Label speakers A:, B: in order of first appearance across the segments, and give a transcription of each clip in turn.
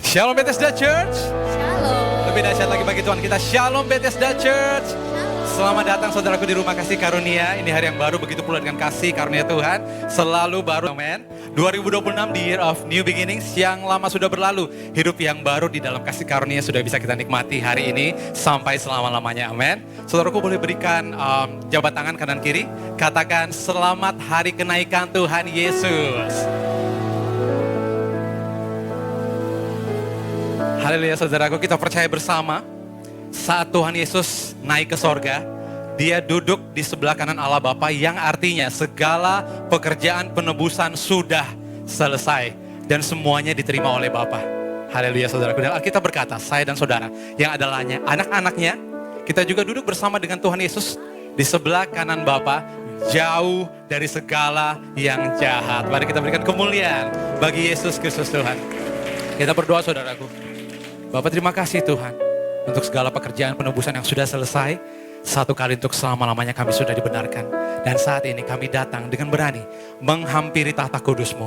A: Shalom Bethesda Church.
B: Shalom.
A: Lebih dahsyat lagi bagi Tuhan kita. Shalom Bethesda Church. Selamat datang saudaraku di rumah kasih karunia. Ini hari yang baru, begitu pula dengan kasih karunia Tuhan. Selalu baru, amen. 2026 the year of new beginnings. Yang lama sudah berlalu. Hidup yang baru di dalam kasih karunia sudah bisa kita nikmati hari ini sampai selama-lamanya, amen. Saudaraku boleh berikan jabat tangan kanan kiri. Katakan selamat hari kenaikan Tuhan Yesus. Haleluya saudaraku, kita percaya bersama saat Tuhan Yesus naik ke sorga, dia duduk di sebelah kanan Allah Bapa, yang artinya segala pekerjaan penebusan sudah selesai dan semuanya diterima oleh Bapa. Haleluya saudaraku, dan Alkitab berkata, saya dan saudara yang adalahnya anak-anaknya, kita juga duduk bersama dengan Tuhan Yesus di sebelah kanan Bapa, jauh dari segala yang jahat. Mari kita berikan kemuliaan bagi Yesus Kristus Tuhan. Kita berdoa saudaraku. Bapak terima kasih Tuhan untuk segala pekerjaan penebusan yang sudah selesai. Satu kali untuk selama-lamanya kami sudah dibenarkan. Dan saat ini kami datang dengan berani menghampiri tahta kudus-Mu.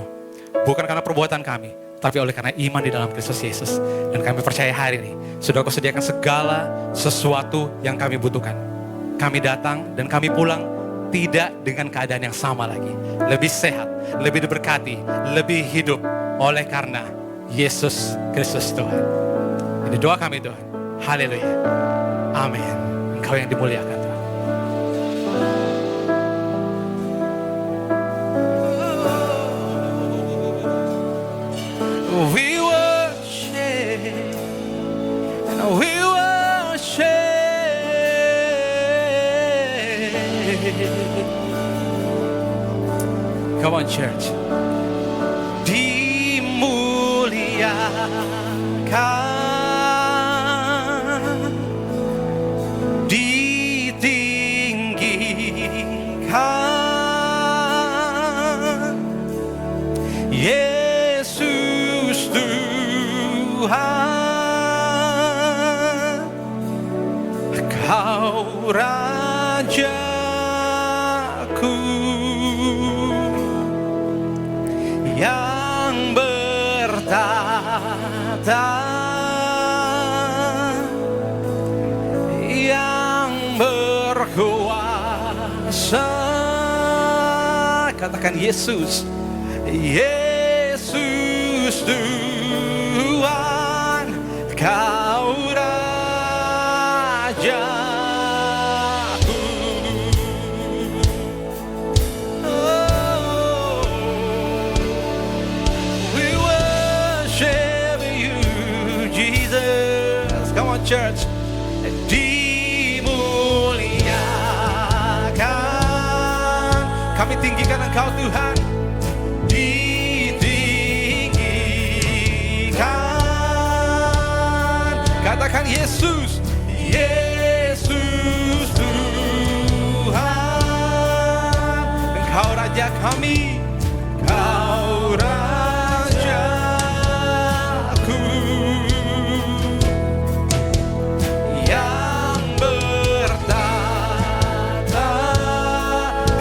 A: Bukan karena perbuatan kami, tapi oleh karena iman di dalam Kristus Yesus. Dan kami percaya hari ini sudah Kau sediakan segala sesuatu yang kami butuhkan. Kami datang dan kami pulang tidak dengan keadaan yang sama lagi. Lebih sehat, lebih diberkati, lebih hidup oleh karena Yesus Kristus Tuhan. Ini doa kami Tuhan. Haleluya. Amin. Engkau yang dimuliakan Tuhan. We worship. We worship. Come on church. Dimuliakan, Yesus Tuhan, Kau Rajaku yang bertata, yang berkuasa. Katakan Yesus. Yesus Tuhan, Kau Rajaku. Oh, we worship you, Jesus. Come on, church. Dimuliakan, kami tinggikan Engkau Tuhan. Katakan Yesus, Yesus Tuhan, Engkau Raja kami, Engkau Rajaku yang bertata,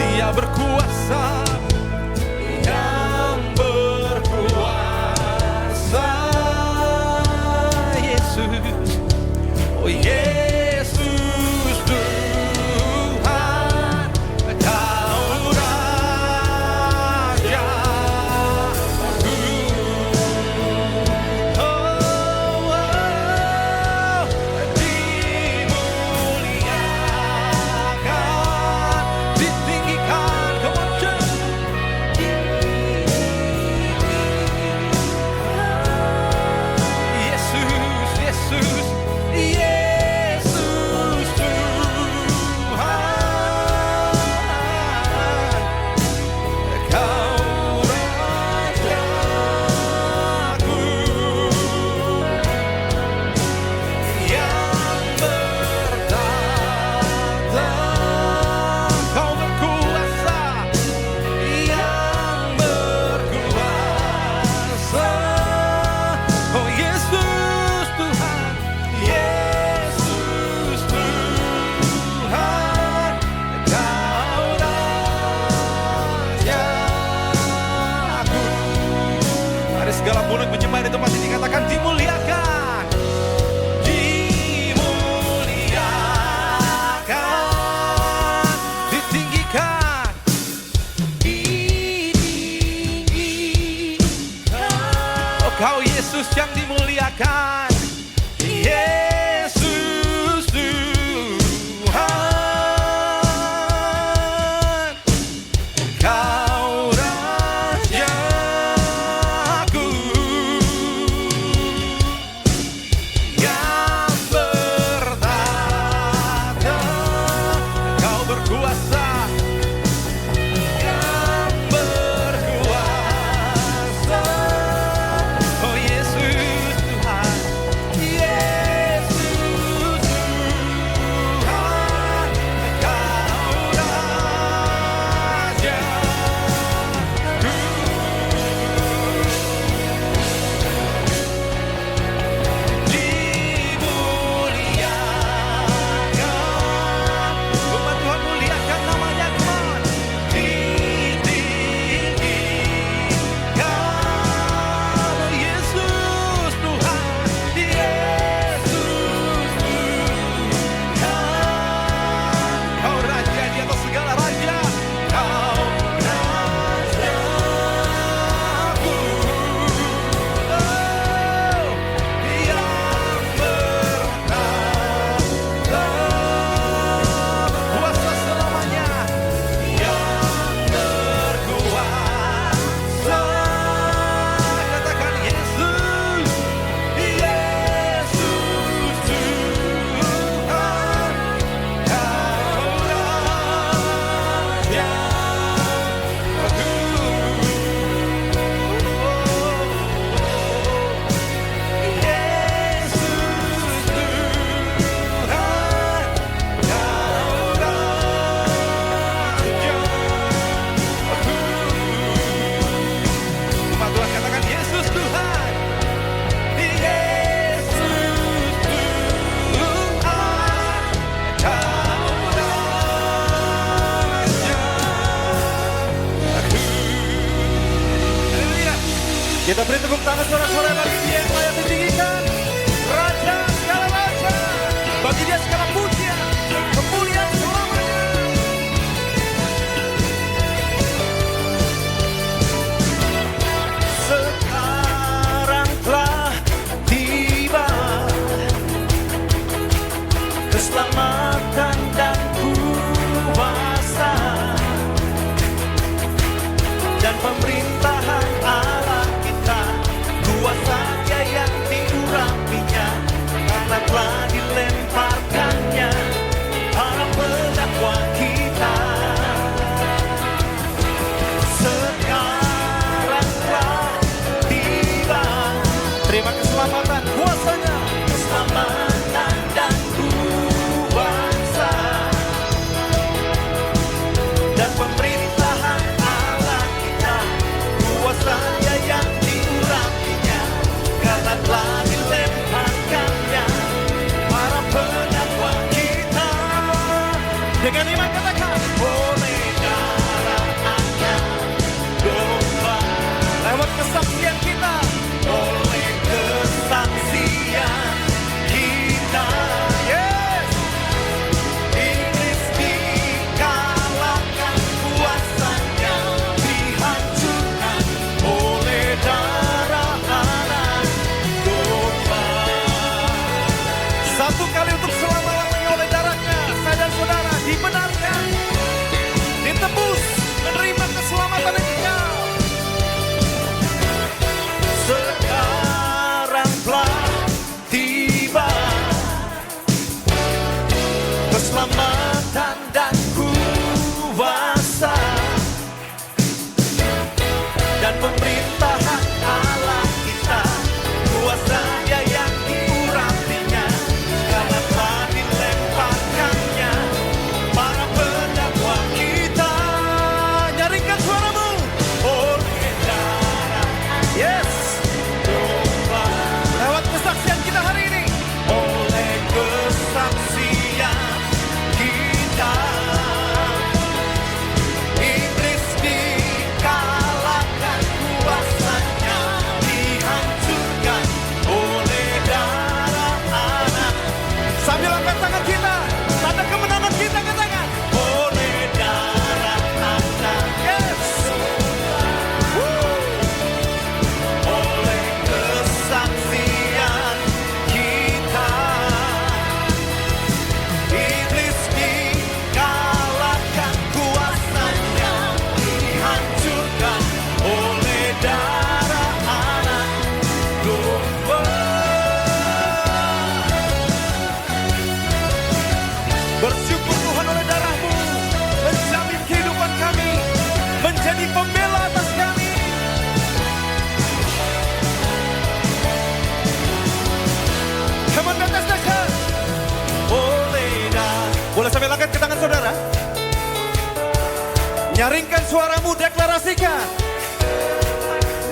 A: Dia berkuasa, yang berkuasa, Yesus. Oh Yesus Tuhan, Kau Rajaku. Oh, dimuliakan, ditinggikan. Come on, church. Yesus, Yesus. Yesus Tuhan, Kau Rajaku yang bertata, Kau berkuasa, yang berkuasa. Oh Yesus Tuhan, Yesus Tuhan, Kau Rajaku. Mari segala mulut menyembah di tempat ini, katakan dimuliakan. Engkau Yesus yang dimuliakan. Yesus Tuhan, Engkau Rajaku yang bertahta. Engkau berkuasa, yang berkuasa. Oh Yesus Tuhan, Yesus Tuhan, Engkau Rajaku. Dimuliakan, umat Tuhan muliakan namanya, come on. Ditinggikan, Yesus Tuhan, Yesus Tuhan. Kau Raja di atas segala raja, Kau Rajaku. Oh, yang bertahta, berkuasa selamanya, yang berkuasa. Katakan Yesus, Yesus Tuhan, Kau Umat Tuhan katakan Yesus Tuhan, Yesus Tuhan, Kau Rajaku. Haleluya. Kita beri tepuk tangan sorak-sorai bagi Dia yang layak ditinggikan, Raja segala raja. Bagi Dia segala pujian, kemuliaan selamanya. Sekarang telah tiba keselamatan dan kuasa dan pemerintahan Allah kita, kuasanya yang diurapinya, karena telah dilemparkannya para pendakwa kita. Sekarang telah tiba, terima keselamatan, kuasanya, keselamatan dan kuasa dan pemerintahan Allah kita, kuasanya yang diurapinya, karena telah dilemparkannya para pendakwa kita. Dengan iman katakan, oleh darahnya domba, lewat kesaksian kita, oleh kesaksian kita, yes, iblis dikalahkan, kuasanya dihancurkan oleh darah anak domba. Satu kali untuk selama-lamanya oleh darahnya, saya dan saudara dibenarkan, ditebus, menerima keselamatan yang kekal. Sekarang telah tiba keselamatan dan kuasa dan pemerintahan Allah kita, kuasanya yang diurapinya, karena telah dilemparkannya para pendakwa kita. Nyaringkan suaramu, oleh darah, yes, domba, lewat kesaksian kita hari ini, oleh kesaksian kita, iblis dikalahkan,
B: suaramu, deklarasikan.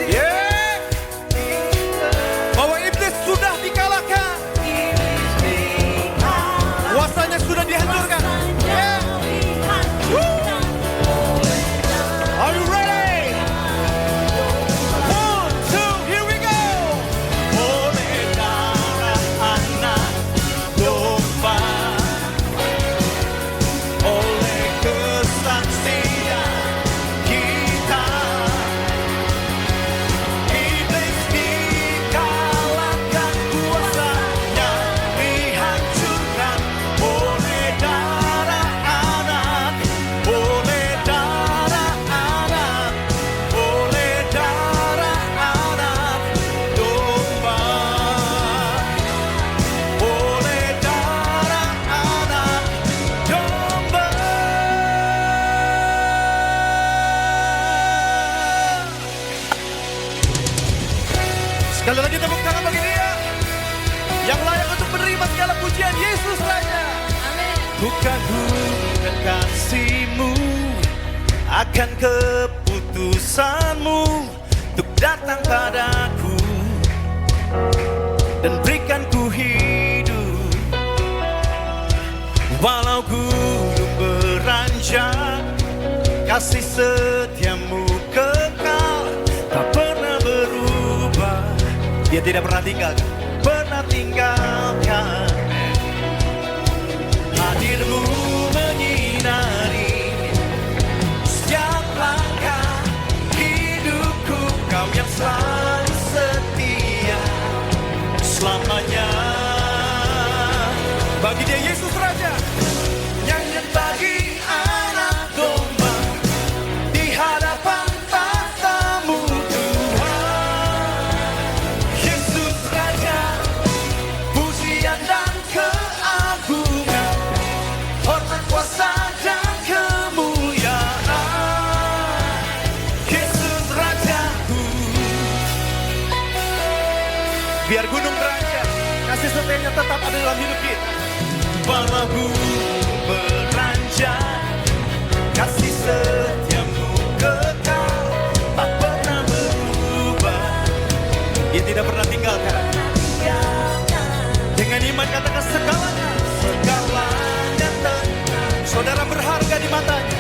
B: Yeah. Bahwa iblis sudah dikalahkan. Kuasanya sudah dihancurkan. Yeah. Are you ready? 1, 2, here we go. Oleh darah anak domba, oleh kesaksian kita, iblis dikalahkan, kuasanya dihancurkan. Oleh darah anak, oleh darah anak, oleh darah anak domba, oleh darah anak domba. Sekali lagi tepuk tangan bagi dia yang layak untuk menerima segala pujian, Yesus Raja. Bukan kekasihmu, akan keputusanmu untuk datang padaku dan berikan ku hidup. Walau gunung beranjak, kasih setiamu kekal, tak pernah berubah. Dia tidak pernah tinggalkan. Hadirmu menyinari setiap langkah hidupku, kau yang selalu setia selamanya. Bagi dia Yesus Raja, nyanyian bagi anak domba di hadapan tahta-Mu Tuhan. Yesus Raja, pujian dan keagungan, hormat, kuasa dan kemuliaan. Yesus Rajaku. Biar gunung beranjak, kasih setianya tetap ada dalam hidup kita. Walau gunung beranjak, kasih setiamu kekal, tak pernah berubah. Dia tidak pernah tinggalkan. Dengan iman katakan segalanya, segalanya tenang. Saudara berharga di matanya.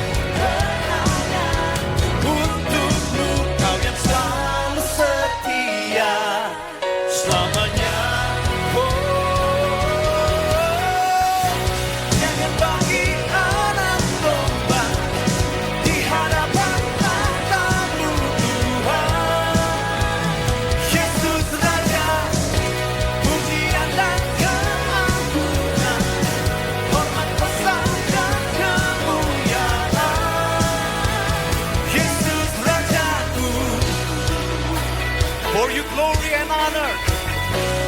B: Untukmu kau yang selalu setia selamanya. Jangan bagi anak domba di hadapan tahta-Mu Tuhan. Yesus Raja, pujian dan keagungan, hormat, kuasa dan kemuliaan. Yesus Rajaku. For you glory and honor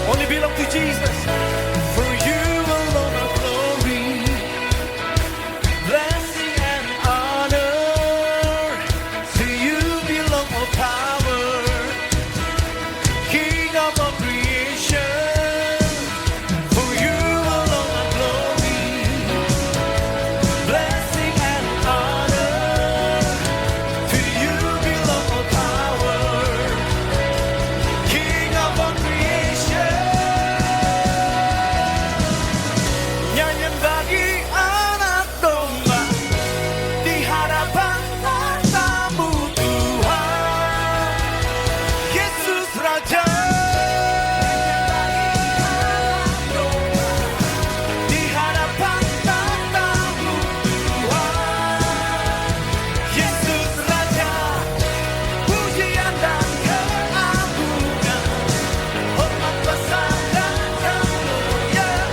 B: only belong to Jesus. For you alone are glory, blessing and honor. To you belong all power, King of all creation. For you alone are glory, blessing and honor. To you belong all power, King of all creation. Nyanyian bagi anak domba di hadapan tahta-Mu Tuhan. Yesus Raja. Di hadapan tahta-Mu Tuhan. Yesus Raja, pujian dan keagungan, hormat, kuasa dan kemuliaan.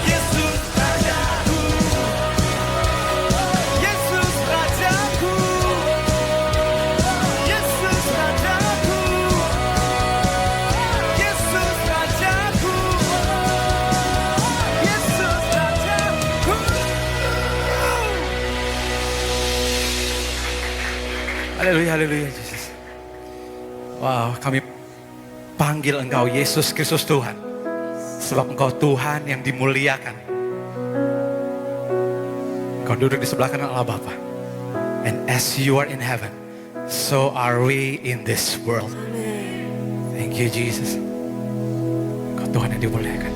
B: Yesus Rajaku, Yesus Rajaku, Yesus Rajaku, Yesus Rajaku, Yesus Rajaku.
A: Haleluya, haleluya Yesus. Wow, kami panggil Engkau Yesus Kristus Tuhan. Sebab Engkau Tuhan yang dimuliakan. Engkau duduk di sebelah kanan Allah Bapa. And as you are in heaven, so are we in this world. Thank you Jesus. Kau Tuhan yang dimuliakan.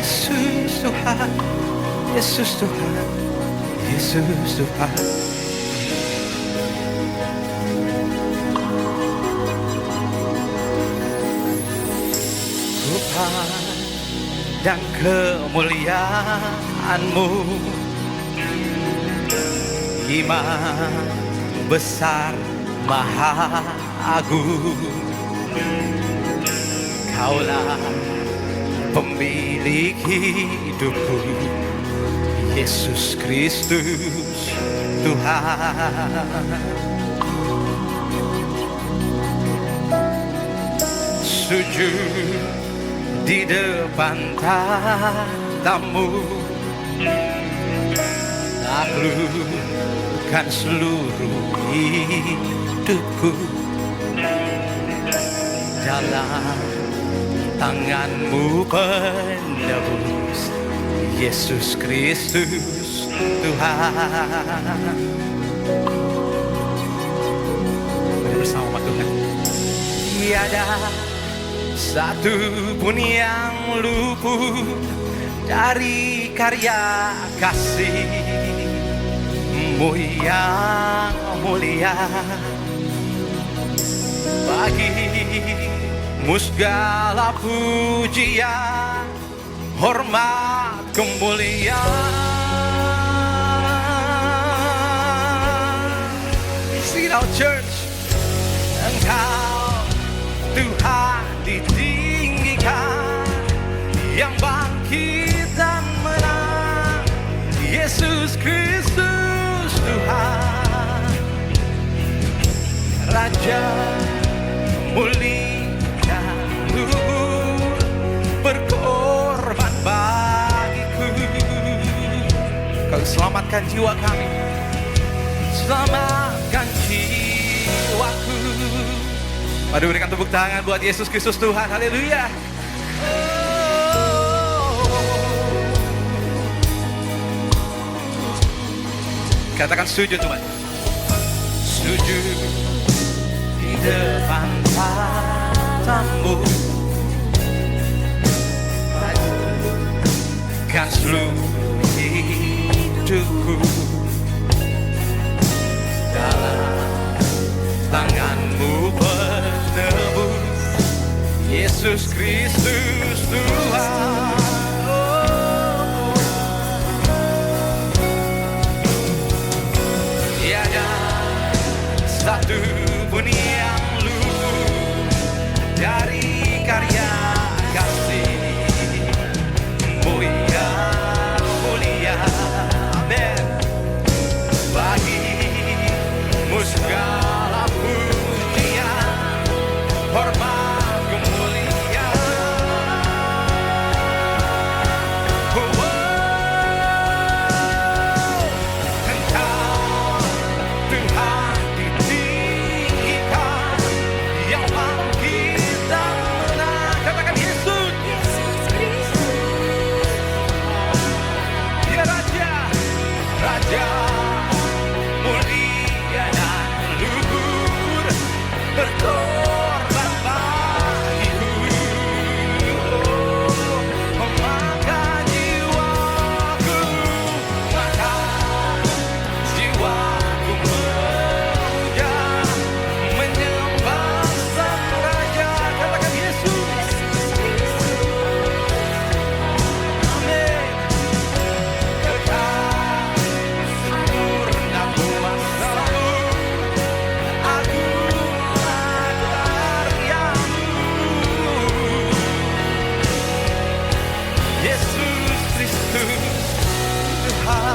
A: Yesus Tuhan, Yesus Tuhan, Yesus Tuhan. Ku pandang kemuliaan-Mu, iman besar maha agung. Kaulah pemilik hidupku, Yesus Kristus Tuhan. Sujud di depan tahta-Mu, taklukkan seluruh hidupku dalam tangan-Mu penebus, Yesus Kristus Tuhan. Mari bersama Tuhan. Tiada satu pun yang luput dari karya kasih-Mu yang mulia. Bagi-Mu segala pujian, hormat, kemuliaan. Sing it out, church. Engkau Tuhan ditinggikan, yang bangkit dan menang, Yesus Kristus Tuhan. Raja mulia luhur, berkorban bagiku. Kau selamatkan jiwa kami, selamatkan jiwaku. Mari berikan tepuk tangan buat Yesus Kristus Tuhan. Haleluya. Katakan sujud Tuhan. Sujud di depan tahta-Mu, kan seluruh hidupku dalam tangan-Mu penebus, Yesus Kristus Tuhan. Tiada satu pun yang luput dari karya kasih-Mu yang mulia. Amin. Bagi-Mu segala pujian, hormat, kemuliaan. Engkau Tuhan ditinggikan, yang bangkit dan menang. Katakan Yesus. Dia Raja, Raja mulia dan luhur, berkorban bagiku. Maka jiwaku, maka jiwaku memuja, menyembah Sang Raja. Katakan Yesus. Amin. Kekal sempurna kuasa-Mu, agunglah karya-Mu, Yesus Kristus Tuhan.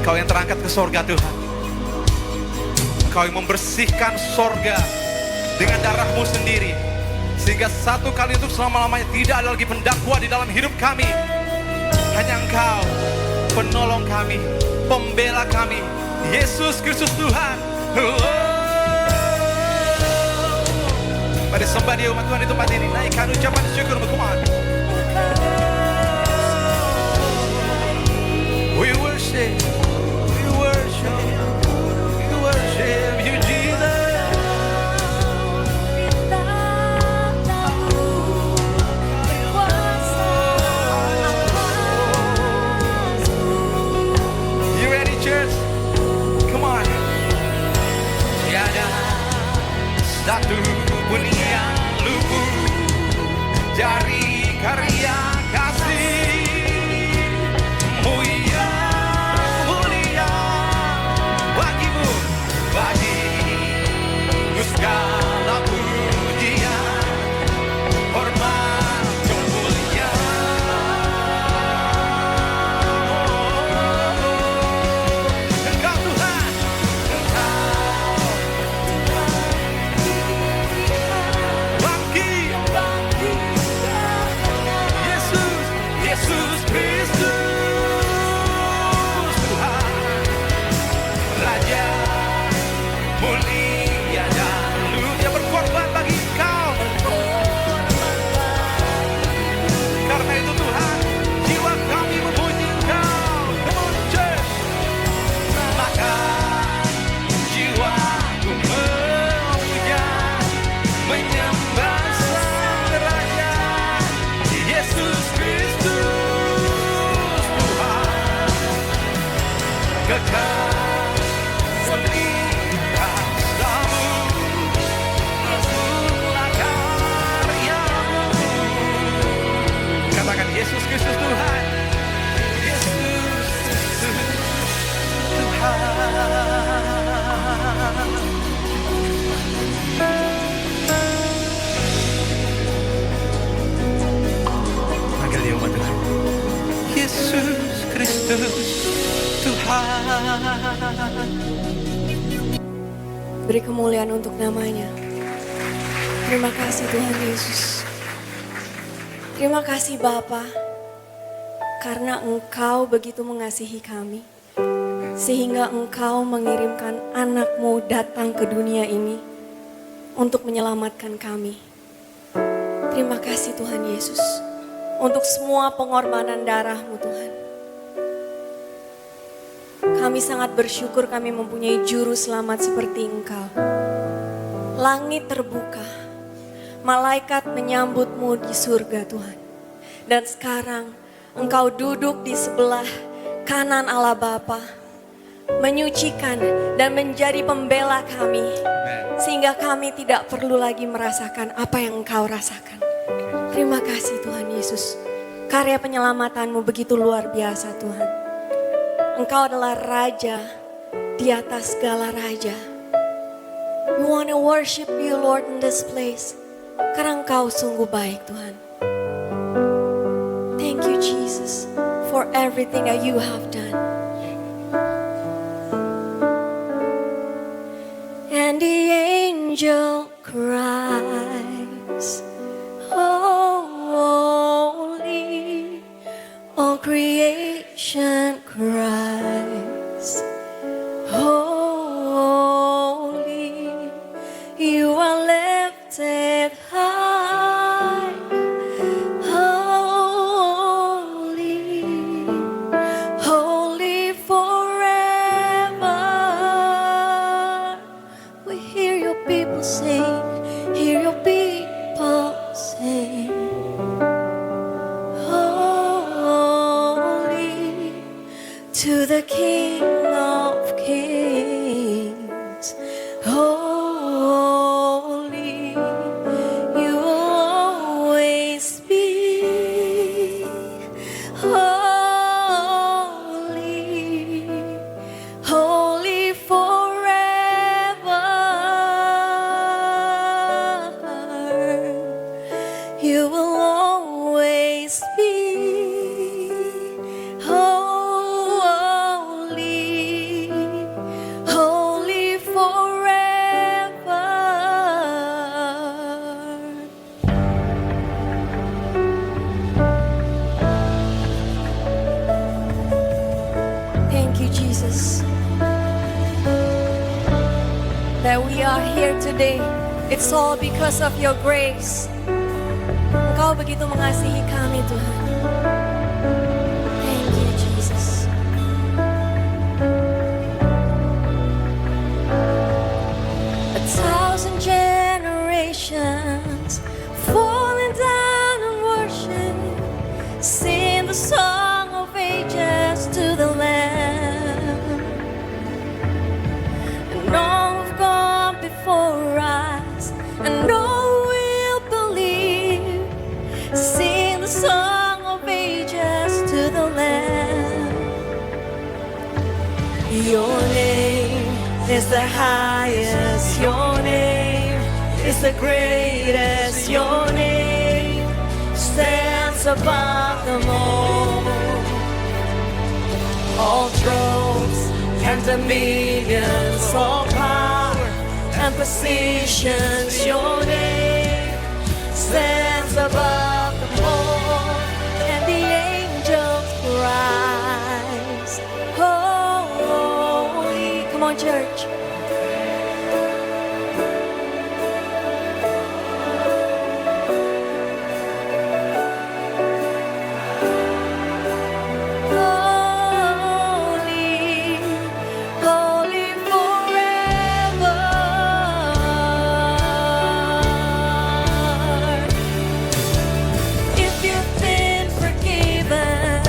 A: Kau yang terangkat ke sorga Tuhan, Engkau yang membersihkan sorga dengan darah-Mu sendiri. Sehingga satu kali untuk selama-lamanya tidak ada lagi pendakwa di dalam hidup kami. Hanya Engkau, penolong kami, pembela kami, Yesus Kristus Tuhan. Mari sembah Dia umat Tuhan di tempat ini. Naikkan ucapan syukur, come on. We worship, we worship, we worship you, Jesus. You ready, church? Come on. Tiada satu pun yang luput dari karya kasih-Mu yang mulia. Bagimu segala pujian, hormat, kemuliaan. Engkau Tuhan, Yesus Kristus Tuhan, Raja mulia dan luhur, berkorban bagi Engkau. Karena itu Tuhan, jiwa kami memuji Engkau. Come on, church. Maka jiwaku memuja, menyembah Sang Raja, Yesus Kristus Tuhan, kekal setia kasih-Mu, itulah karya-Mu. Katakan Yesus Kristus Tuhan, Yesus Kristus Tuhan. Panggil Dia umat Tuhan. Yesus Kristus Tuhan.
C: Beri kemuliaan untuk namanya. Terima kasih Tuhan Yesus. Terima kasih Bapa, karena Engkau begitu mengasihi kami, sehingga Engkau mengirimkan anak-Mu datang ke dunia ini untuk menyelamatkan kami. Terima kasih Tuhan Yesus, untuk semua pengorbanan darah-Mu Tuhan. Kami sangat bersyukur kami mempunyai juru selamat seperti Engkau. Langit terbuka, malaikat menyambut-Mu di surga Tuhan. Dan sekarang Engkau duduk di sebelah kanan Allah Bapa, menyucikan dan menjadi pembela kami. Sehingga kami tidak perlu lagi merasakan apa yang Engkau rasakan. Terima kasih Tuhan Yesus. Karya penyelamatan-Mu begitu luar biasa Tuhan. Engkau adalah Raja di atas segala raja. We want to worship you Lord in this place. Karena Engkau sungguh baik Tuhan. Thank you Jesus for everything that you have done. And the angel cries, holy, all creation cries, holy, you are lifted high, holy, holy forever. We hear your people sing, hear your people sing. To the King of Kings, holy, you will always be, holy, holy forever. You will always be. Holy forever. Jesus. That we are here today, it's all because of your grace. Engkau begitu mengasihi kami, Tuhan. Thank you, Jesus. A thousand generations falling down and worship, sing the song of ages to the Lamb. And all have gone before us, and all will believe. Sing the song of ages to the Lamb. Your name is the highest. Your name is the greatest. Your name stands above them all. All thrones and dominions, all power and positions. Your name stands above them all, and the angels rise. Holy, come on, church. Holy, holy forever. If you've been forgiven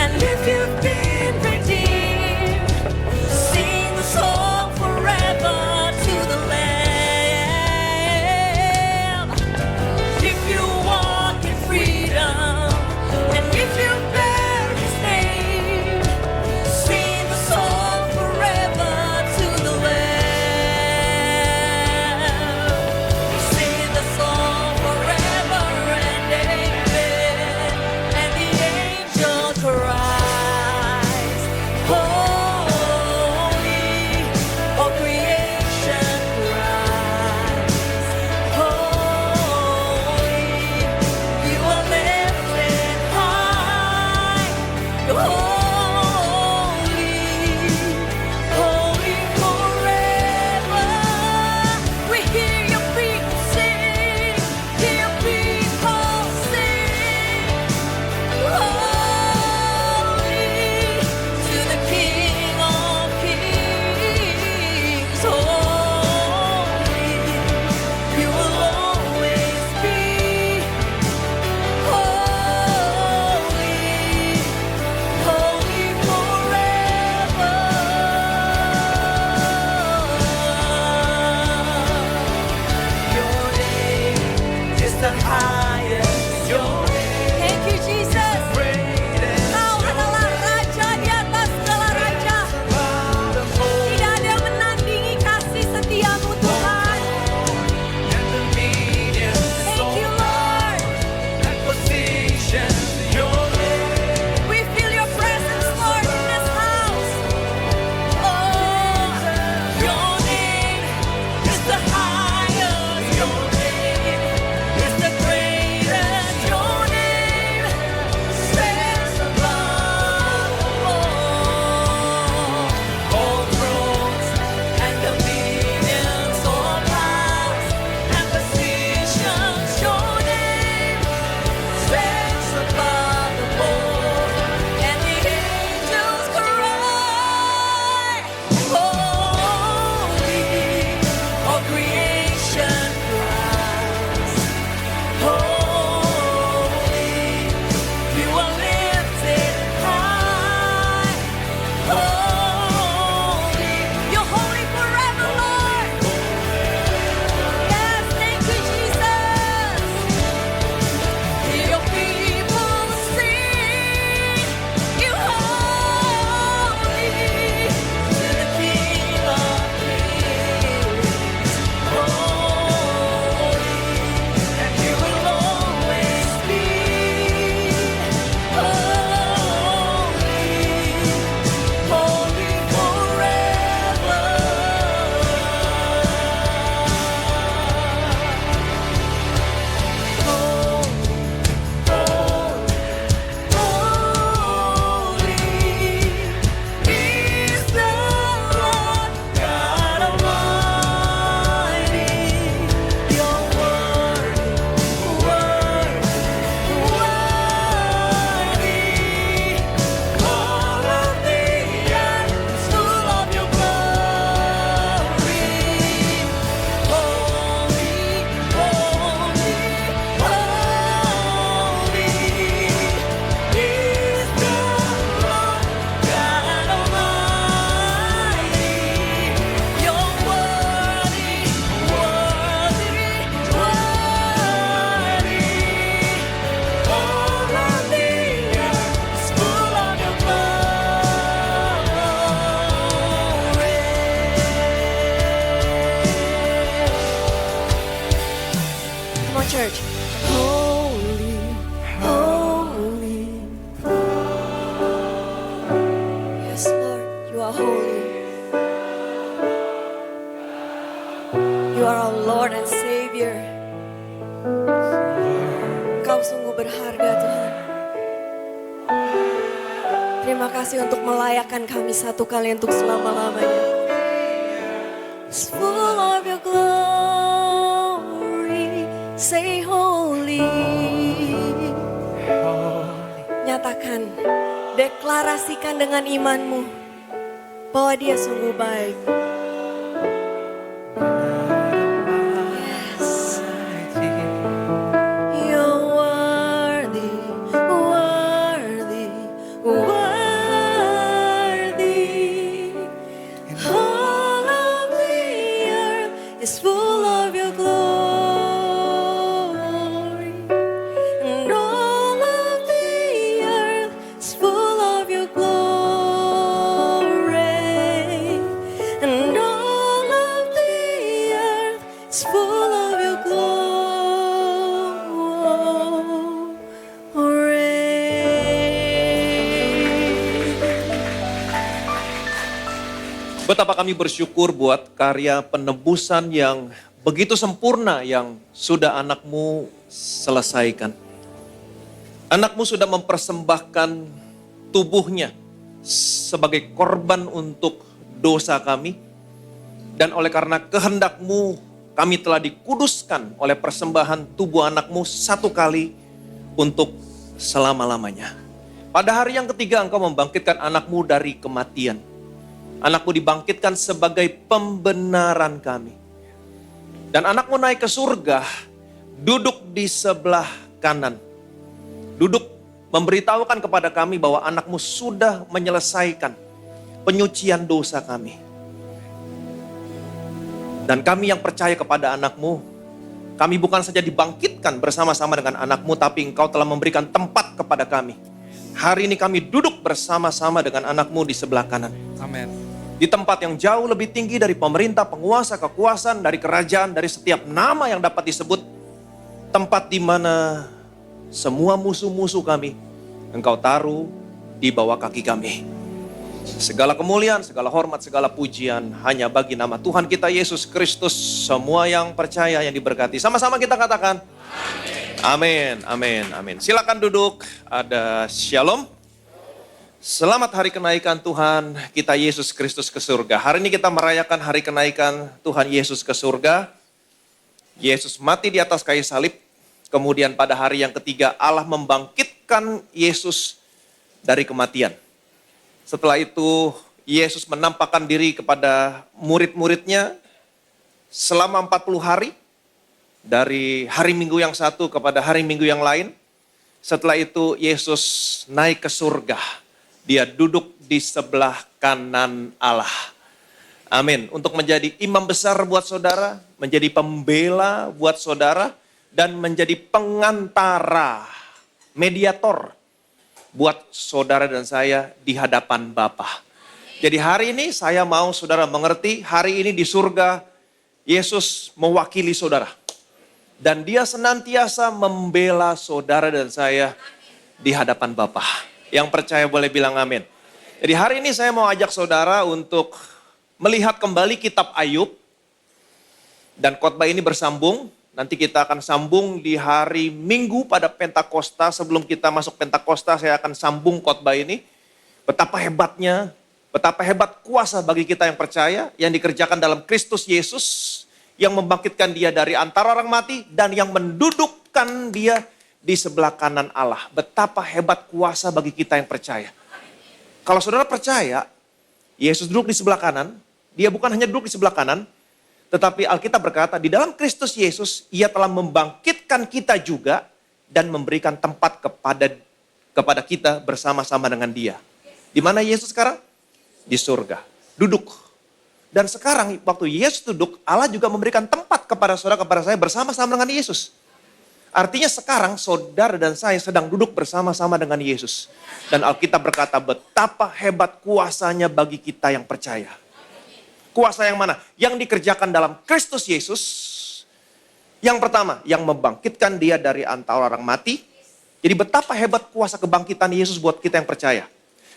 C: and if you've been redeemed, sing the song on church. Holy, holy. Yes Lord, you are holy. You are our Lord and Savior. Kau sungguh berharga Tuhan. Terima kasih untuk melayakkan kami satu kali untuk selama-lamanya. It's full of your glory. Say holy. Nyatakan, deklarasikan dengan imanmu bahwa dia sungguh baik. Yes. You're worthy, worthy, worthy. All of the earth is full of your glory, and all of the earth is full of your glory, and all of the earth is full of your glory.
D: Betapa kami bersyukur buat karya penebusan yang begitu sempurna yang sudah anakmu selesaikan. Anakmu sudah mempersembahkan tubuhnya sebagai korban untuk dosa kami. Dan oleh karena kehendakmu kami telah dikuduskan oleh persembahan tubuh anakmu satu kali untuk selama-lamanya. Pada hari yang ketiga engkau membangkitkan anakmu dari kematian. Anakmu dibangkitkan sebagai pembenaran kami. Dan anakmu naik ke surga, duduk di sebelah kanan. Duduk memberitahukan kepada kami bahwa anakmu sudah menyelesaikan penyucian dosa kami. Dan kami yang percaya kepada anakmu, kami bukan saja dibangkitkan bersama-sama dengan anakmu, tapi engkau telah memberikan tempat kepada kami. Hari ini kami duduk bersama-sama dengan anakmu di sebelah kanan.
A: Amin.
D: Di tempat yang jauh lebih tinggi dari pemerintah, penguasa, kekuasaan, dari kerajaan, dari setiap nama yang dapat disebut. Tempat di mana semua musuh-musuh kami, engkau taruh di bawah kaki kami. Segala kemuliaan, segala hormat, segala pujian hanya bagi nama Tuhan kita Yesus Kristus. Semua yang percaya, yang diberkati. Sama-sama kita katakan. Amin, amin, amin. Silakan duduk, ada shalom. Selamat hari kenaikan Tuhan kita Yesus Kristus ke surga. Hari ini kita merayakan hari kenaikan Tuhan Yesus ke surga. Yesus mati di atas kayu salib. Kemudian pada hari yang ketiga Allah membangkitkan Yesus dari kematian. Setelah itu Yesus menampakkan diri kepada murid-muridnya selama 40 hari. Dari hari Minggu yang satu kepada hari Minggu yang lain. Setelah itu Yesus naik ke surga. Dia duduk di sebelah kanan Allah. Amin. Untuk menjadi imam besar buat saudara, menjadi pembela buat saudara, dan menjadi pengantara, mediator buat saudara dan saya di hadapan Bapa. Jadi hari ini saya mau saudara mengerti, hari ini di surga Yesus mewakili saudara. Dan dia senantiasa membela saudara dan saya di hadapan Bapa. Yang percaya boleh bilang amin. Jadi hari ini saya mau ajak saudara untuk melihat kembali kitab Ayub. Dan khotbah ini bersambung. Nanti kita akan sambung di hari Minggu pada Pentakosta. Sebelum kita masuk Pentakosta saya akan sambung khotbah ini. Betapa hebatnya, betapa hebat kuasa bagi kita yang percaya. Yang dikerjakan dalam Kristus Yesus. Yang membangkitkan dia dari antara orang mati. Dan yang mendudukkan dia di sebelah kanan Allah. Betapa hebat kuasa bagi kita yang percaya. Kalau saudara percaya, Yesus duduk di sebelah kanan. Dia bukan hanya duduk di sebelah kanan, tetapi Alkitab berkata, di dalam Kristus Yesus, ia telah membangkitkan kita juga dan memberikan tempat kepada kita bersama-sama dengan dia. Di mana Yesus sekarang? Di surga. Duduk. Dan sekarang waktu Yesus duduk, Allah juga memberikan tempat kepada saudara, kepada saya bersama-sama dengan Yesus. Artinya sekarang saudara dan saya sedang duduk bersama-sama dengan Yesus. Dan Alkitab berkata betapa hebat kuasanya bagi kita yang percaya. Kuasa yang mana? Yang dikerjakan dalam Kristus Yesus. Yang pertama, yang membangkitkan dia dari antara orang mati. Jadi betapa hebat kuasa kebangkitan Yesus buat kita yang percaya.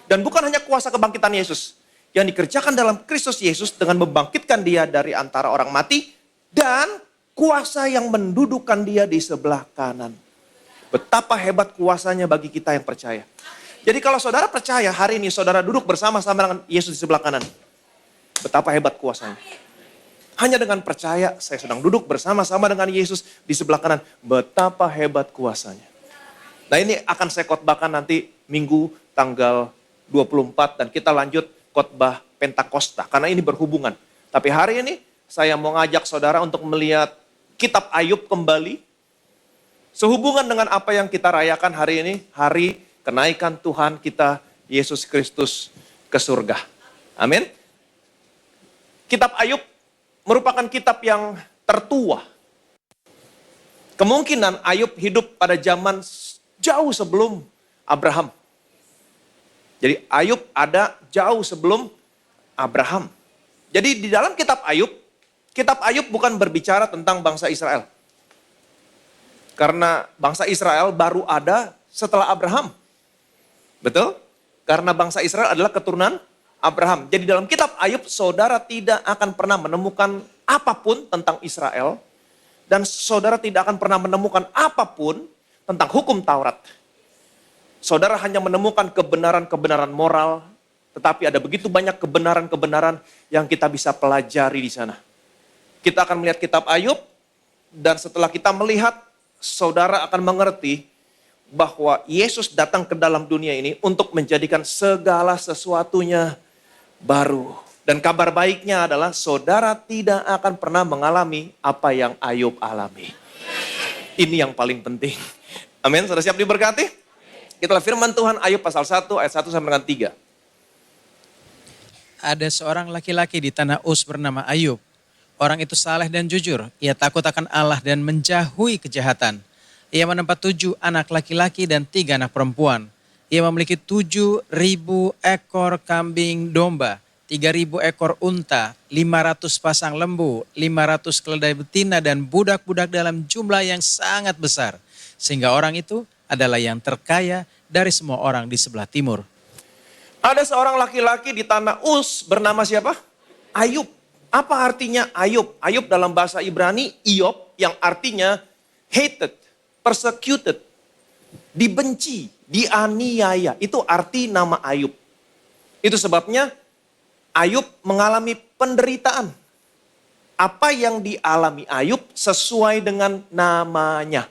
D: Dan bukan hanya kuasa kebangkitan Yesus. Yang dikerjakan dalam Kristus Yesus dengan membangkitkan dia dari antara orang mati. Dan kuasa yang mendudukkan dia di sebelah kanan. Betapa hebat kuasanya bagi kita yang percaya. Jadi kalau saudara percaya hari ini saudara duduk bersama-sama dengan Yesus di sebelah kanan. Betapa hebat kuasanya. Hanya dengan percaya saya sedang duduk bersama-sama dengan Yesus di sebelah kanan. Betapa hebat kuasanya. Nah ini akan saya khotbahkan nanti Minggu tanggal 24 dan kita lanjut khotbah Pentakosta. Karena ini berhubungan. Tapi hari ini saya mau ngajak saudara untuk melihat kitab Ayub kembali. Sehubungan dengan apa yang kita rayakan hari ini. Hari kenaikan Tuhan kita Yesus Kristus ke surga. Amin. Kitab Ayub merupakan kitab yang tertua. Kemungkinan Ayub hidup pada zaman jauh sebelum Abraham. Jadi Ayub ada jauh sebelum Abraham. Jadi di dalam kitab Ayub bukan berbicara tentang bangsa Israel. Karena bangsa Israel baru ada setelah Abraham. Betul? Karena bangsa Israel adalah keturunan Abraham. Jadi dalam kitab Ayub saudara tidak akan pernah menemukan apapun tentang Israel. Dan saudara tidak akan pernah menemukan apapun tentang hukum Taurat. Saudara hanya menemukan kebenaran-kebenaran moral. Tetapi ada begitu banyak kebenaran-kebenaran yang kita bisa pelajari di sana. Kita akan melihat kitab Ayub. Dan setelah kita melihat, saudara akan mengerti bahwa Yesus datang ke dalam dunia ini untuk menjadikan segala sesuatunya baru. Dan kabar baiknya adalah saudara tidak akan pernah mengalami apa yang Ayub alami. Ini yang paling penting. Amin, sudah siap diberkati? Kita lihat firman Tuhan Ayub pasal 1 ayat 1 sampai dengan 3.
E: Ada seorang laki-laki di tanah Uz bernama Ayub. Orang itu saleh dan jujur. Ia takut akan Allah dan menjauhi kejahatan. Ia menempat 7 anak laki-laki dan 3 anak perempuan. Ia memiliki 7.000 ekor kambing domba, 3.000 ekor unta, 500 pasang lembu, 500 keledai betina dan budak-budak dalam jumlah yang sangat besar. Sehingga orang itu adalah yang terkaya dari semua orang di sebelah timur.
D: Ada seorang laki-laki di tanah Uz bernama siapa? Ayub. Apa artinya Ayub? Ayub dalam bahasa Ibrani, Iyop, yang artinya hated, persecuted, dibenci, dianiaya. Itu arti nama Ayub. Itu sebabnya Ayub mengalami penderitaan. Apa yang dialami Ayub sesuai dengan namanya.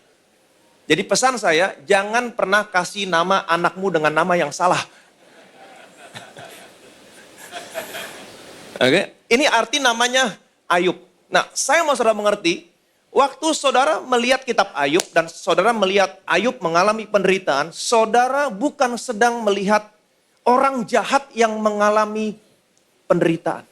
D: Jadi pesan saya, jangan pernah kasih nama anakmu dengan nama yang salah. Oke, ini arti namanya Ayub. Nah, saya mau saudara mengerti, waktu saudara melihat kitab Ayub dan saudara melihat Ayub mengalami penderitaan, saudara bukan sedang melihat orang jahat yang mengalami penderitaan.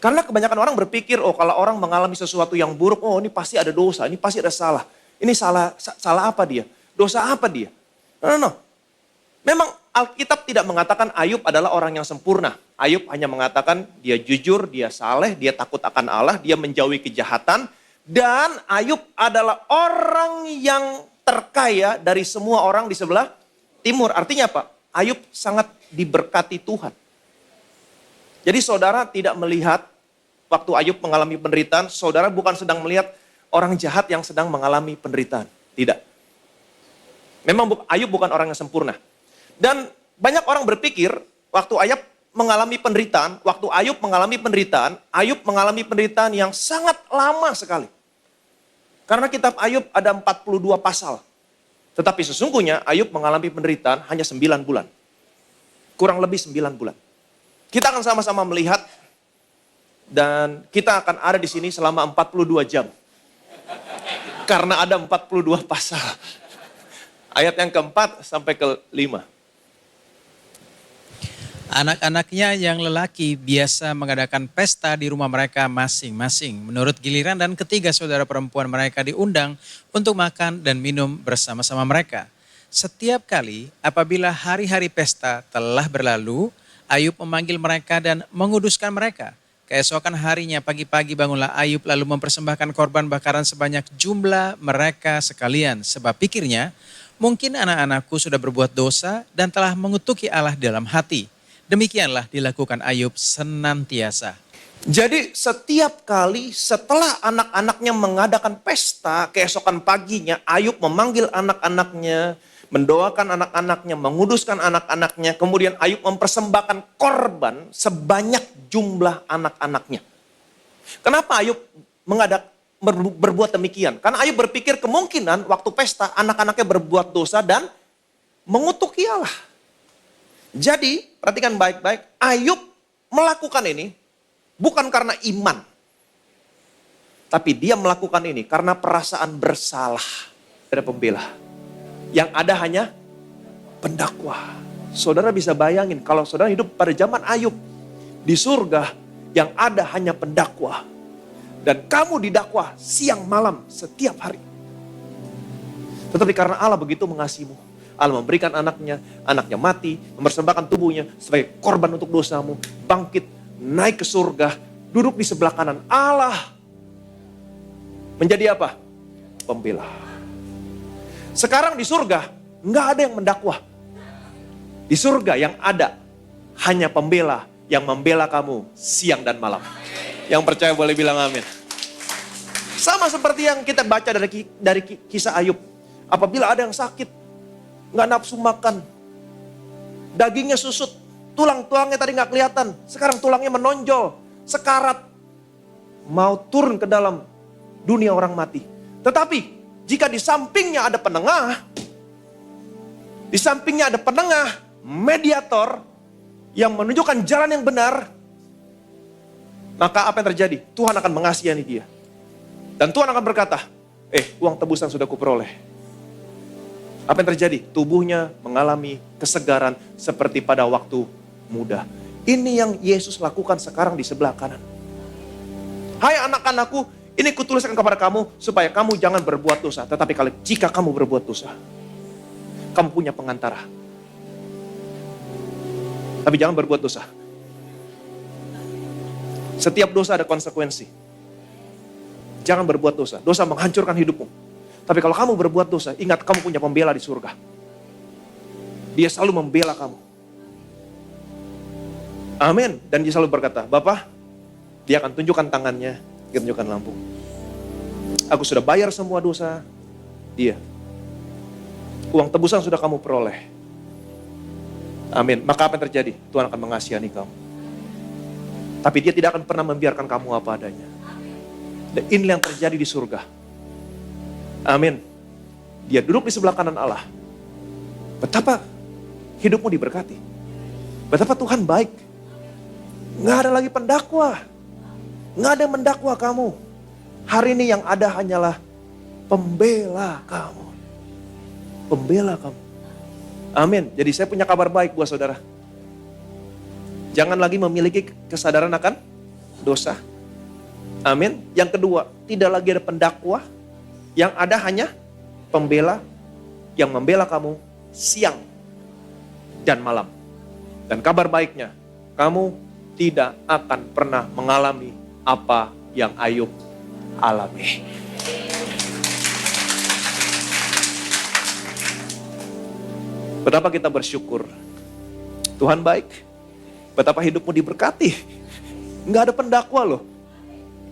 D: Karena kebanyakan orang berpikir, oh kalau orang mengalami sesuatu yang buruk, oh ini pasti ada dosa, ini pasti ada salah. Ini salah apa dia? Dosa apa dia? No. Memang Alkitab tidak mengatakan Ayub adalah orang yang sempurna. Ayub hanya mengatakan dia jujur, dia saleh, dia takut akan Allah, dia menjauhi kejahatan. Dan Ayub adalah orang yang terkaya dari semua orang di sebelah timur. Artinya apa? Ayub sangat diberkati Tuhan. Jadi saudara tidak melihat waktu Ayub mengalami penderitaan, saudara bukan sedang melihat orang jahat yang sedang mengalami penderitaan. Tidak. Memang Ayub bukan orang yang sempurna. Dan banyak orang berpikir waktu Ayub mengalami penderitaan, Ayub mengalami penderitaan yang sangat lama sekali. Karena kitab Ayub ada 42 pasal. Tetapi sesungguhnya Ayub mengalami penderitaan hanya 9 bulan. Kurang lebih 9 bulan. Kita akan sama-sama melihat dan kita akan ada di sini selama 42 jam. Karena ada 42 pasal. Ayat yang keempat sampai ke-5.
E: Anak-anaknya yang lelaki biasa mengadakan pesta di rumah mereka masing-masing. Menurut giliran dan ketiga saudara perempuan mereka diundang untuk makan dan minum bersama-sama mereka. Setiap kali apabila hari-hari pesta telah berlalu, Ayub memanggil mereka dan menguduskan mereka. Keesokan harinya pagi-pagi bangunlah Ayub lalu mempersembahkan korban bakaran sebanyak jumlah mereka sekalian. Sebab pikirnya, mungkin anak-anakku sudah berbuat dosa dan telah mengutuki Allah dalam hati. Demikianlah dilakukan Ayub senantiasa.
D: Jadi setiap kali setelah anak-anaknya mengadakan pesta, keesokan paginya Ayub memanggil anak-anaknya, mendoakan anak-anaknya, menguduskan anak-anaknya. Kemudian Ayub mempersembahkan korban sebanyak jumlah anak-anaknya. Kenapa Ayub berbuat demikian? Karena Ayub berpikir kemungkinan waktu pesta anak-anaknya berbuat dosa dan mengutuki Allah. Jadi perhatikan baik-baik, Ayub melakukan ini bukan karena iman. Tapi dia melakukan ini karena perasaan bersalah. Ada pembela. Yang ada hanya pendakwa. Saudara bisa bayangin kalau saudara hidup pada zaman Ayub. Di surga yang ada hanya pendakwa. Dan kamu didakwa siang malam setiap hari. Tetapi karena Allah begitu mengasihimu. Allah memberikan anaknya mati, mempersembahkan tubuhnya sebagai korban untuk dosamu. Bangkit, naik ke surga, duduk di sebelah kanan Allah. Menjadi apa? Pembela. Sekarang di surga, nggak ada yang mendakwa. Di surga yang ada, hanya pembela yang membela kamu siang dan malam. Yang percaya boleh bilang amin. Sama seperti yang kita baca dari kisah Ayub. Apabila ada yang sakit, nggak nafsu makan, dagingnya susut, tulang-tulangnya tadi nggak kelihatan, sekarang tulangnya menonjol, sekarat, mau turun ke dalam dunia orang mati. Tetapi jika di sampingnya ada penengah, mediator yang menunjukkan jalan yang benar, maka apa yang terjadi? Tuhan akan mengasihani dia. Dan Tuhan akan berkata, uang tebusan sudah kuperoleh. Apa yang terjadi? Tubuhnya mengalami kesegaran seperti pada waktu muda. Ini yang Yesus lakukan sekarang di sebelah kanan. Hai anak-anakku, ini kutuliskan kepada kamu supaya kamu jangan berbuat dosa. Tetapi jika kamu berbuat dosa, kamu punya pengantara. Tapi jangan berbuat dosa. Setiap dosa ada konsekuensi. Jangan berbuat dosa. Dosa menghancurkan hidupmu. Tapi kalau kamu berbuat dosa, ingat kamu punya pembela di surga. Dia selalu membela kamu. Amin. Dan dia selalu berkata, Bapak, dia akan tunjukkan tangannya, dia tunjukkan lambung. Aku sudah bayar semua dosa dia. Uang tebusan sudah kamu peroleh. Amin. Maka apa yang terjadi? Tuhan akan mengasihani kamu. Tapi dia tidak akan pernah membiarkan kamu apa adanya. Dan ini yang terjadi di surga. Amin. Dia duduk di sebelah kanan Allah. Betapa hidupmu diberkati. Betapa Tuhan baik. Nggak ada lagi pendakwa. Nggak ada yang mendakwa kamu. Hari ini yang ada hanyalah pembela kamu. Pembela kamu. Amin. Jadi saya punya kabar baik buat saudara. Jangan lagi memiliki kesadaran akan dosa. Amin. Yang kedua, tidak lagi ada pendakwa. Yang ada hanya pembela yang membela kamu siang dan malam. Dan kabar baiknya, kamu tidak akan pernah mengalami apa yang Ayub alami. Betapa kita bersyukur. Tuhan baik. Betapa hidupmu diberkati. Nggak ada pendakwa loh.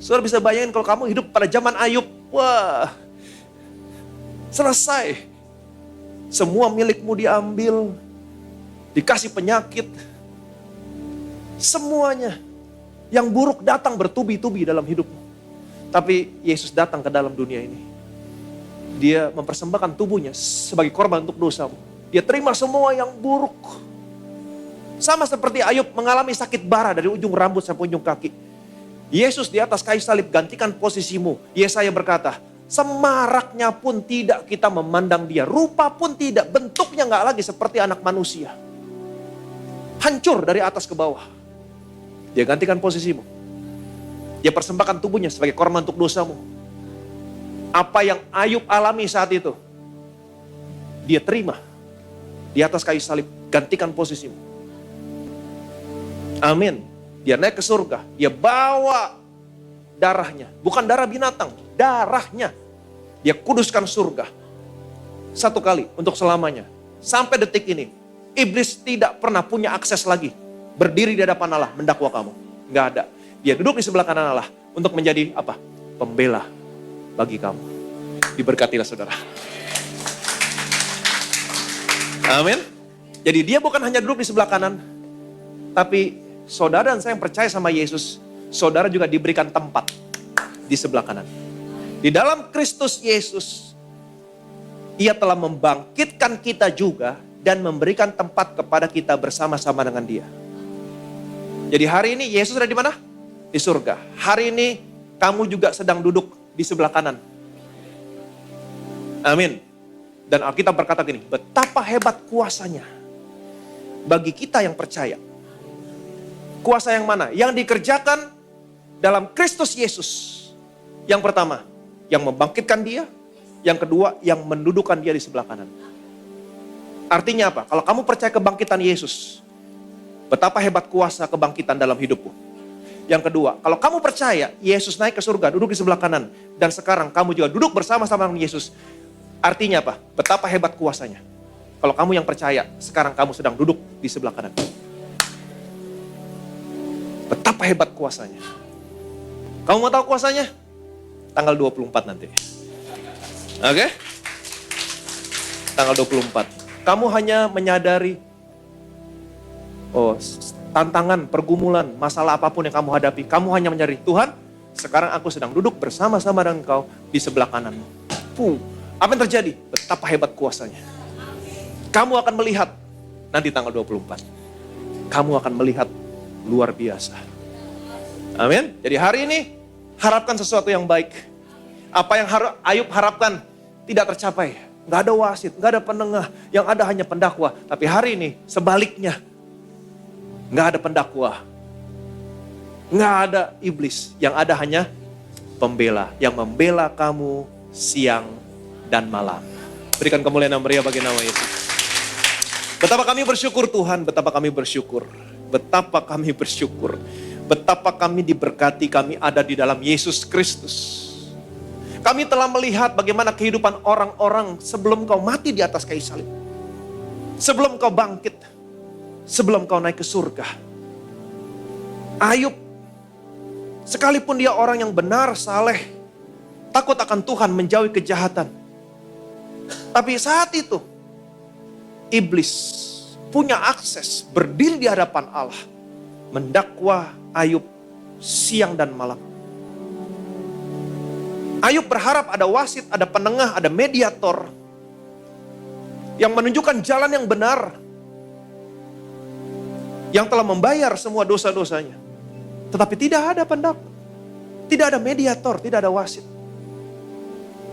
D: Saudara bisa bayangin kalau kamu hidup pada zaman Ayub. Wah, selesai. Semua milikmu diambil. Dikasih penyakit. Semuanya. Yang buruk datang bertubi-tubi dalam hidupmu. Tapi Yesus datang ke dalam dunia ini. Dia mempersembahkan tubuhnya sebagai korban untuk dosamu. Dia terima semua yang buruk. Sama seperti Ayub mengalami sakit bara dari ujung rambut sampai ujung kaki. Yesus di atas kayu salib gantikan posisimu. Yesaya berkata, semaraknya pun tidak kita memandang dia. Rupa pun tidak, bentuknya gak lagi seperti anak manusia. Hancur dari atas ke bawah. Dia gantikan posisimu. Dia persembahkan tubuhnya sebagai korban untuk dosamu. Apa yang Ayub alami saat itu, dia terima. Di atas kayu salib, gantikan posisimu. Amin. Dia naik ke surga, dia bawa darahnya, bukan darah binatang, darahnya. Dia kuduskan surga. Satu kali untuk selamanya. Sampai detik ini, iblis tidak pernah punya akses lagi berdiri di hadapan Allah mendakwa kamu. Nggak ada. Dia duduk di sebelah kanan Allah untuk menjadi apa? Pembela bagi kamu. Diberkatilah saudara. Amin. Jadi dia bukan hanya duduk di sebelah kanan, tapi saudara dan saya yang percaya sama Yesus, saudara juga diberikan tempat di sebelah kanan. Di dalam Kristus Yesus, Ia telah membangkitkan kita juga dan memberikan tempat kepada kita bersama-sama dengan Dia. Jadi hari ini Yesus ada di mana? Di surga. Hari ini kamu juga sedang duduk di sebelah kanan. Amin. Dan Alkitab berkata gini, betapa hebat kuasanya bagi kita yang percaya. Kuasa yang mana? Yang dikerjakan dalam Kristus Yesus. Yang pertama, yang membangkitkan Dia. Yang kedua, yang mendudukan Dia di sebelah kanan. Artinya apa? Kalau kamu percaya kebangkitan Yesus, betapa hebat kuasa kebangkitan dalam hidupmu. Yang kedua, kalau kamu percaya Yesus naik ke surga, duduk di sebelah kanan, dan sekarang kamu juga duduk bersama-sama dengan Yesus, artinya apa? Betapa hebat kuasanya. Kalau kamu yang percaya, sekarang kamu sedang duduk di sebelah kanan. Betapa hebat kuasanya. Kamu mau tahu kuasanya? Tanggal 24 nanti. Oke? Tanggal 24. Kamu hanya menyadari, tantangan, pergumulan, masalah apapun yang kamu hadapi. Kamu hanya menyadari, Tuhan, sekarang aku sedang duduk bersama-sama dengan Engkau di sebelah kananmu. Apa yang terjadi? Betapa hebat kuasanya. Kamu akan melihat, nanti tanggal 24. Kamu akan melihat luar biasa. Amin. Jadi hari ini, harapkan sesuatu yang baik. Apa yang Ayub harapkan tidak tercapai. Nggak ada wasit, nggak ada penengah. Yang ada hanya pendakwa. Tapi hari ini sebaliknya. Nggak ada pendakwa. Nggak ada iblis. Yang ada hanya pembela. Yang membela kamu siang dan malam. Berikan kemuliaan yang meriah bagi nama Yesus. Betapa kami bersyukur Tuhan. Betapa kami bersyukur. Betapa kami bersyukur. Betapa kami diberkati, kami ada di dalam Yesus Kristus. Kami telah melihat bagaimana kehidupan orang-orang sebelum kau mati di atas kayu salib. Sebelum kau bangkit. Sebelum kau naik ke surga. Ayub, sekalipun dia orang yang benar, saleh, takut akan Tuhan, menjauhi kejahatan. Tapi saat itu, iblis punya akses berdiri di hadapan Allah. Mendakwa Ayub siang dan malam. Ayub berharap ada wasit, ada penengah, ada mediator yang menunjukkan jalan yang benar, yang telah membayar semua dosa-dosanya. Tetapi tidak ada pendakwa, tidak ada mediator, tidak ada wasit.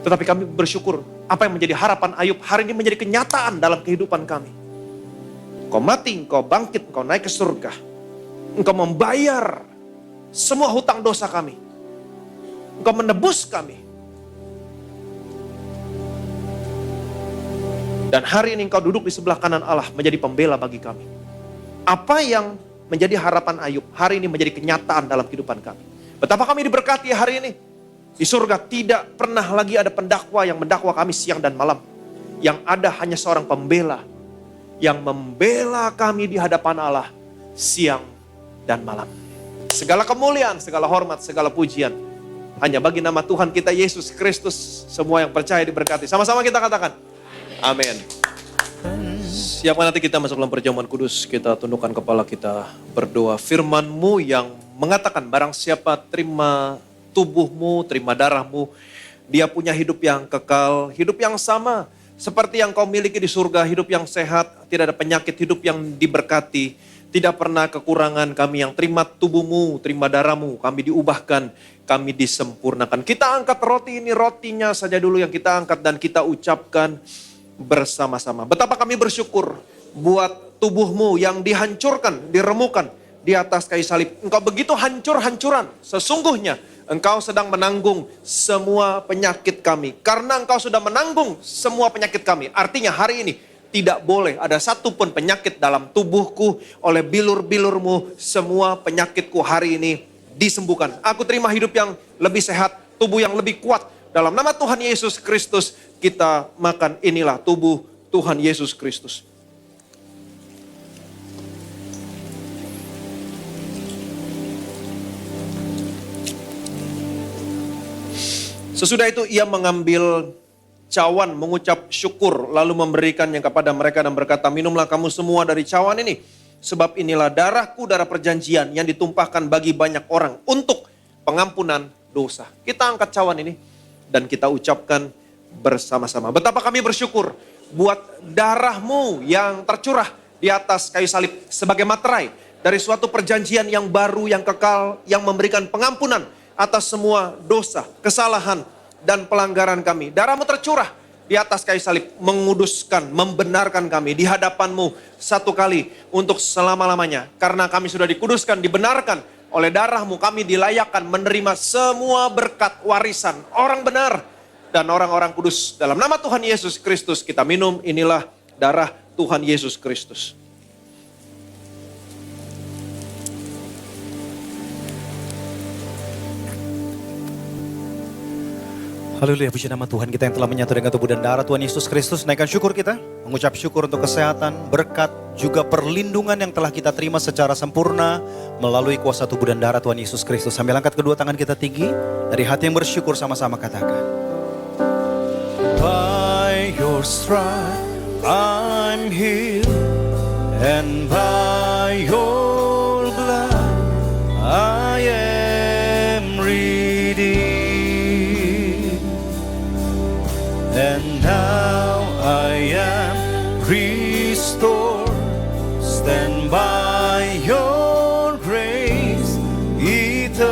D: Tetapi kami bersyukur apa yang menjadi harapan Ayub hari ini menjadi kenyataan dalam kehidupan kami. Engkau mati, engkau bangkit, engkau naik ke surga. Engkau membayar semua hutang dosa kami. Engkau menebus kami. Dan hari ini engkau duduk di sebelah kanan Allah menjadi pembela bagi kami. Apa yang menjadi harapan Ayub hari ini menjadi kenyataan dalam kehidupan kami. Betapa kami diberkati hari ini. Di surga tidak pernah lagi ada pendakwa yang mendakwa kami siang dan malam. Yang ada hanya seorang pembela yang membela kami di hadapan Allah siang dan malam. Segala kemuliaan, segala hormat, segala pujian hanya bagi nama Tuhan kita Yesus Kristus. Semua yang percaya diberkati. Sama-sama kita katakan amin. Siapa nanti kita masuk dalam perjamuan kudus, kita tundukkan kepala kita berdoa. Firman-Mu yang mengatakan barang siapa terima tubuhmu, terima darahmu, dia punya hidup yang kekal, hidup yang sama seperti yang kau miliki di surga, hidup yang sehat, tidak ada penyakit, hidup yang diberkati. Tidak pernah kekurangan. Kami yang terima tubuhmu, terima darahmu, kami diubahkan, kami disempurnakan. Kita angkat roti ini, rotinya saja dulu yang kita angkat dan kita ucapkan bersama-sama. Betapa kami bersyukur buat tubuhmu yang dihancurkan, diremukan di atas kayu salib. Engkau begitu hancur-hancuran. Sesungguhnya engkau sedang menanggung semua penyakit kami. Karena engkau sudah menanggung semua penyakit kami. Artinya hari ini Tidak boleh ada satupun penyakit dalam tubuhku. Oleh bilur-bilurmu semua penyakitku hari ini disembuhkan. Aku terima hidup yang lebih sehat, tubuh yang lebih kuat. Dalam nama Tuhan Yesus Kristus kita makan, inilah tubuh Tuhan Yesus Kristus. Sesudah itu ia mengambil cawan, mengucap syukur, lalu memberikannya kepada mereka dan berkata, minumlah kamu semua dari cawan ini. Sebab inilah darahku, darah perjanjian yang ditumpahkan bagi banyak orang untuk pengampunan dosa. Kita angkat cawan ini dan kita ucapkan bersama-sama. Betapa kami bersyukur buat darahmu yang tercurah di atas kayu salib sebagai materai dari suatu perjanjian yang baru, yang kekal, yang memberikan pengampunan atas semua dosa, kesalahan, dan pelanggaran kami. Darahmu tercurah di atas kayu salib, menguduskan, membenarkan kami di hadapanmu satu kali untuk selama-lamanya. Karena kami sudah dikuduskan, dibenarkan oleh darahmu, kami dilayakkan menerima semua berkat warisan orang benar dan orang-orang kudus. Dalam nama Tuhan Yesus Kristus kita minum, inilah darah Tuhan Yesus Kristus.
B: Haleluya, puji nama Tuhan kita yang telah menyatu dengan tubuh dan darah Tuhan Yesus Kristus. Naikkan syukur kita, mengucap syukur untuk kesehatan, berkat, juga perlindungan yang telah kita terima secara sempurna melalui kuasa tubuh dan darah Tuhan Yesus Kristus. Sambil angkat kedua tangan kita tinggi, dari hati yang bersyukur sama-sama katakan. By your stripe I'm healed, and by your blood I am redeemed. And now I am restored, stand by your grace eternally.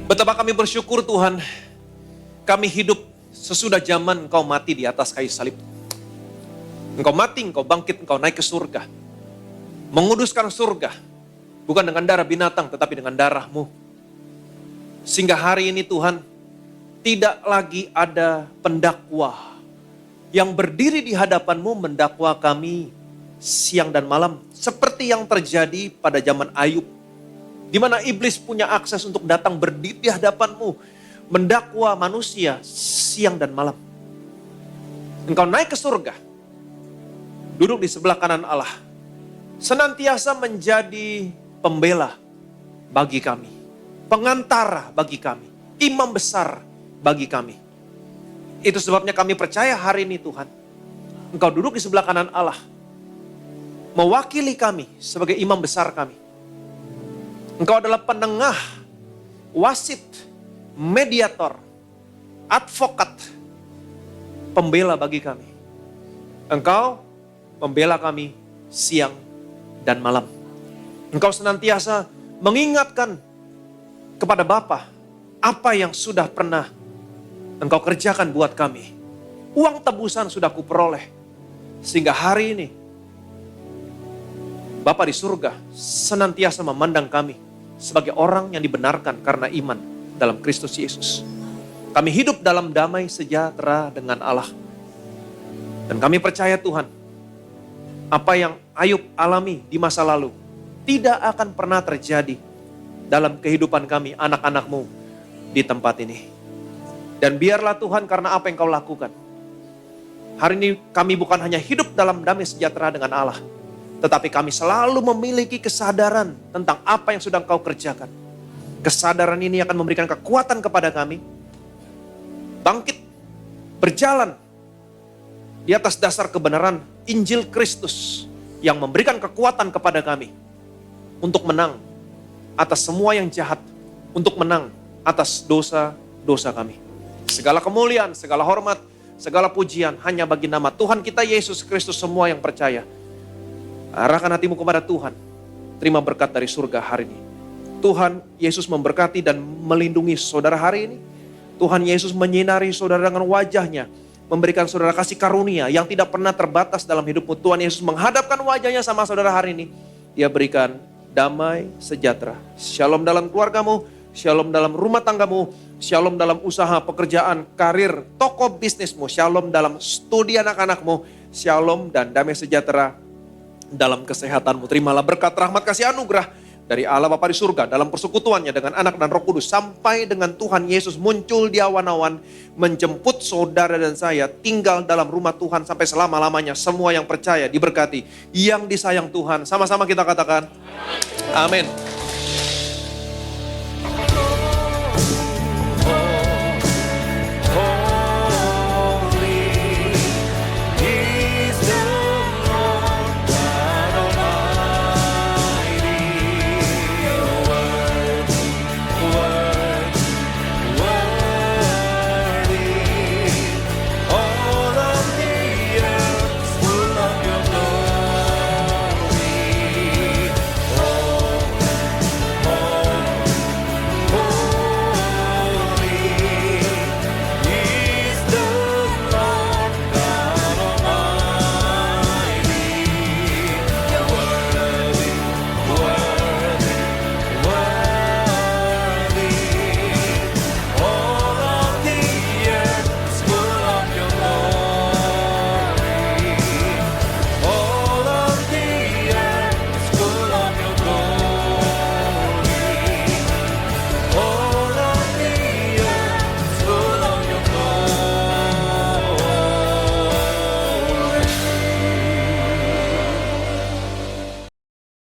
D: Betapa kami bersyukur Tuhan, kami hidup sesudah zaman Engkau mati di atas kayu salib. Engkau mati, Engkau bangkit, Engkau naik ke surga. Menguduskan surga, bukan dengan darah binatang tetapi dengan darah-Mu. Sehingga hari ini Tuhan, tidak lagi ada pendakwa yang berdiri di hadapan-Mu mendakwa kami siang dan malam. Seperti yang terjadi pada zaman Ayub. Di mana iblis punya akses untuk datang berdiri di hadapan-Mu, mendakwa manusia siang dan malam. Engkau naik ke surga, duduk di sebelah kanan Allah, senantiasa menjadi pembela bagi kami. Pengantara bagi kami, imam besar bagi kami. Itu sebabnya kami percaya hari ini Tuhan, Engkau duduk di sebelah kanan Allah, mewakili kami sebagai imam besar kami. Engkau adalah penengah, wasit, mediator, advokat, pembela bagi kami. Engkau membela kami siang dan malam. Engkau senantiasa mengingatkan kepada Bapa, apa yang sudah pernah Engkau kerjakan buat kami. Uang tebusan sudah kuperoleh. Sehingga hari ini, Bapa di surga senantiasa memandang kami sebagai orang yang dibenarkan karena iman dalam Kristus Yesus. Kami hidup dalam damai sejahtera dengan Allah. Dan kami percaya Tuhan, apa yang Ayub alami di masa lalu tidak akan pernah terjadi dalam kehidupan kami, anak-anak-Mu di tempat ini. Dan biarlah Tuhan, karena apa yang Kau lakukan, hari ini kami bukan hanya hidup dalam damai sejahtera dengan Allah, tetapi kami selalu memiliki kesadaran tentang apa yang sudah Kau kerjakan. Kesadaran ini akan memberikan kekuatan kepada kami, bangkit, berjalan di atas dasar kebenaran Injil Kristus yang memberikan kekuatan kepada kami untuk menang atas semua yang jahat, untuk menang atas dosa-dosa kami. Segala kemuliaan, segala hormat, segala pujian hanya bagi nama Tuhan kita Yesus Kristus. Semua yang percaya, arahkan hatimu kepada Tuhan. Terima berkat dari surga hari ini. Tuhan Yesus memberkati dan melindungi saudara hari ini. Tuhan Yesus menyinari saudara dengan wajahnya, memberikan saudara kasih karunia yang tidak pernah terbatas dalam hidupmu. Tuhan Yesus menghadapkan wajahnya sama saudara hari ini. Dia berikan damai sejahtera. Shalom dalam keluargamu, shalom dalam rumah tanggamu, shalom dalam usaha, pekerjaan, karir, toko bisnismu, shalom dalam studi anak-anakmu, shalom dan damai sejahtera dalam kesehatanmu. Terimalah berkat, rahmat, kasih, anugerah dari Allah Bapa di surga dalam persekutuannya dengan Anak dan Roh Kudus sampai dengan Tuhan Yesus muncul di awan-awan menjemput saudara dan saya tinggal dalam rumah Tuhan sampai selama-lamanya. Semua yang percaya diberkati, yang disayang Tuhan. Sama-sama kita katakan amin.